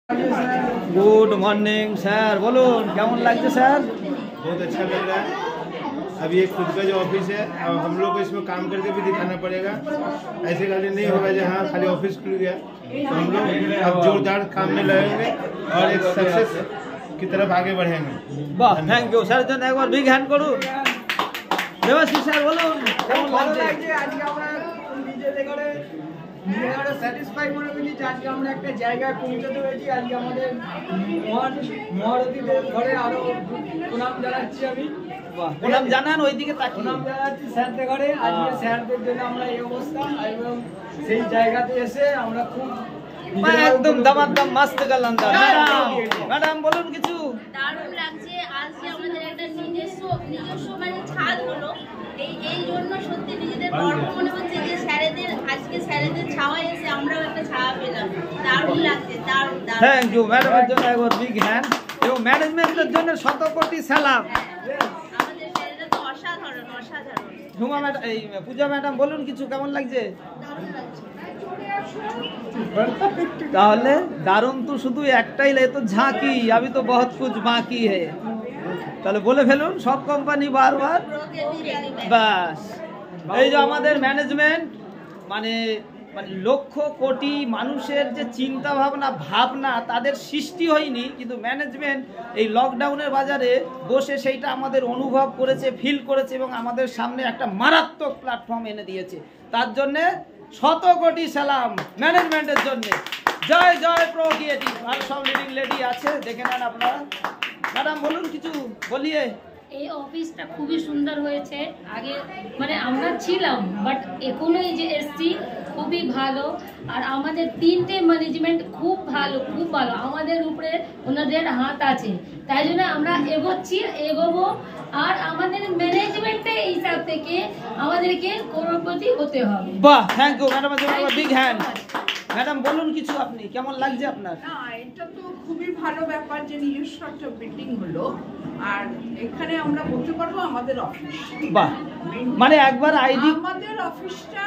Good morning sir, बोलून केमन लगता सर? बहुत अच्छा लग रहा है। अभी एक खुद का जो ऑफिस है, अब हम लोग को इसमें काम करके भी दिखाना पड़ेगा। ऐसे खाली नहीं होगा जो हाँ खाली ऑफिस खुल गया, तो हम लोग अब जोरदार काम में लगेंगे और एक सक्सेस की तरफ आगे बढ़ेंगे। वाह, थैंक यू सर। जन एक बार बिग हैंड करूँ। देवाशीष सर बोलून কেমন লাগছে? আজকে আমরা নিজেদের করে স্যাটিসফাই মনে করি যে আজকে আমরা একটা জায়গায় পৌঁছতে পেরেছি। আজকে আমাদের মহারথীদের ঘরে আরো প্রণাম জানাচ্ছি আমি। প্রণাম জানান, ওইদিকে তাকিয়ে প্রণাম জানাচ্ছি স্যারদের ঘরে। আজকে স্যারদের জন্য আমরা এই অবস্থা, এবং সেই জায়গাতে এসে আমরা খুব একদম দামাদাম মস্ত গেলাম। ম্যাডাম বলুন কিছু। দারুণ লাগছে। আজ যে আমাদের একটা নিজস্ব মানে ছাদ হলো, এই জন্য সত্যি নিজেদের গর্ব মনে হচ্ছে যে স্যারেদের আজকে স্যারেদের ছাওয়ায় এসে আমরাও একটা ছায়া পেলাম। দারুণ লাগছে, দারুণ দারুণ। থ্যাংক ইউ ম্যাডামের জন্য একবার বিগ হ্যান্ড, এবং ম্যানেজমেন্টের জন্য শত কোটি সালাম। আমাদের স্যারেরা তো অসাধারণ অসাধারণ। ঝুমা ম্যাডাম, এই পূজা ম্যাডাম বলুন কিছু, কেমন লাগছে? দারুণ লাগছে। তাহলে দারুণ তো শুধু একটাই, এ তো ঝাঁকি, আমি তো বহুত কুছ বাকি হে। তাহলে বলে ফেলুন সব কোম্পানি বারবার। বাস, এই যে আমাদের ম্যানেজমেন্ট মানে লক্ষ কোটি মানুষের যে চিন্তা ভাবনা তাদের সৃষ্টি হয়নি, কিন্তু ম্যানেজমেন্ট এই লকডাউনের বাজারে বসে সেইটা আমাদের অনুভব করেছে, ফিল করেছে, এবং আমাদের সামনে একটা মারাত্মক প্ল্যাটফর্ম এনে দিয়েছে। তার জন্যে শত কোটি সালাম ম্যানেজমেন্টের জন্য। জয় জয় প্রো ক্রিয়েটিভ। আর সব লিডিং লেডি আছে, দেখে নেন আপনারা। ম্যাডাম বলুন কিছু, বলিয়ে। এই অফিসটা খুবই সুন্দর হয়েছে। আগে মানে আমরা ছিলাম, বাট এখনো এই যে এসছি খুবই ভালো। আর আমাদের তিনটে ম্যানেজমেন্ট খুব ভালো, খুব ভালো। আমাদের উপরে ওনাদের হাত আছে, তাই জন্য আমরা এগোবো। আর আমাদের ম্যানেজমেন্টের হিসাব থেকে আমাদেরকে করোড়পতি হতে হবে। বাহ, thank you madam, big hand. Madam বলুন কিছু, আপনি কেমন লাগছে আপনার? না, এটা তো খুবই ভালো ব্যাপার যে নিজস্ব একটা বিল্ডিং হলো, আর এখানে আমরা বলতে পারবো আমাদের অফিস। বাহ, মানে একবার আইডি আমাদের অফিসটা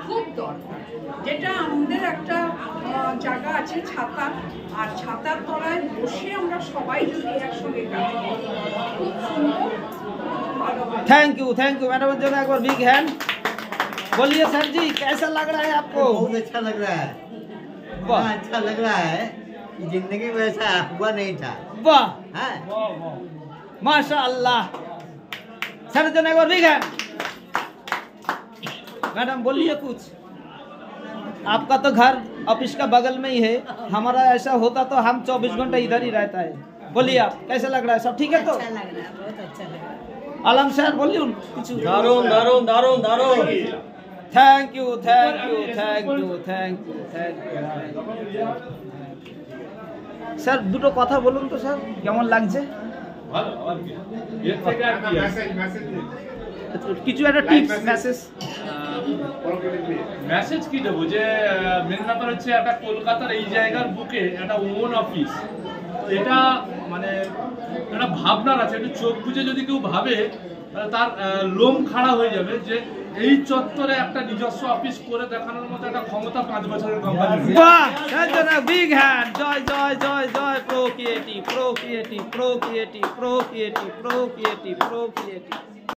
খুব দরকার, যেটা আমাদের একটা জায়গা আছে ছাতা, আর ছাতার তলায় বসে আমরা সবাই যদি একসঙ্গে কাজ করি খুব সুন্দর। थैंक यू मैडम जो एक बार बिग हैंड। बोलिए सर जी, कैसा लग रहा है आपको? बहुत अच्छा लग रहा है, बहुत अच्छा लग रहा है। जिंदगी में ऐसा हुआ नहीं था। वाह, है माशाअल्लाह। सर जो एक बार बिग हैंड। मैडम बोलिए कुछ। आपका तो घर ऑफिस का बगल में ही है, हमारा ऐसा होता तो हम 24 घंटे इधर ही रहता है। बोलिए आप, कैसा लग रहा है? सब ठीक है? तो अच्छा लग रहा है, बहुत अच्छा लग रहा है। आलम सर बोलिए कुछ। दारुण दारुण दारुण दारुण। थैंक यू স্যার, দুটো কথা বলুন তো স্যার, কেমন লাগছে? কিছু একটা টিপস মেসেজ কি দেবো, যে মেন ব্যাপার হচ্ছে একটা কলকাতার এই জায়গার বুকে একটা ওন অফিস, এটা মানে একটা ভাবনার আছে। একটু চোখ বুঝে যদি কেউ ভাবে তার লোম খাড়া হয়ে যাবে, যে এই চত্বরে একটা নিজস্ব অফিস করে দেখানোর মতো একটা ক্ষমতা 5 বছরের কোম্পানি। বাহ, বিগ হ্যান্ড। জয় জয় জয় জয় প্রো ক্রিয়েটিভ।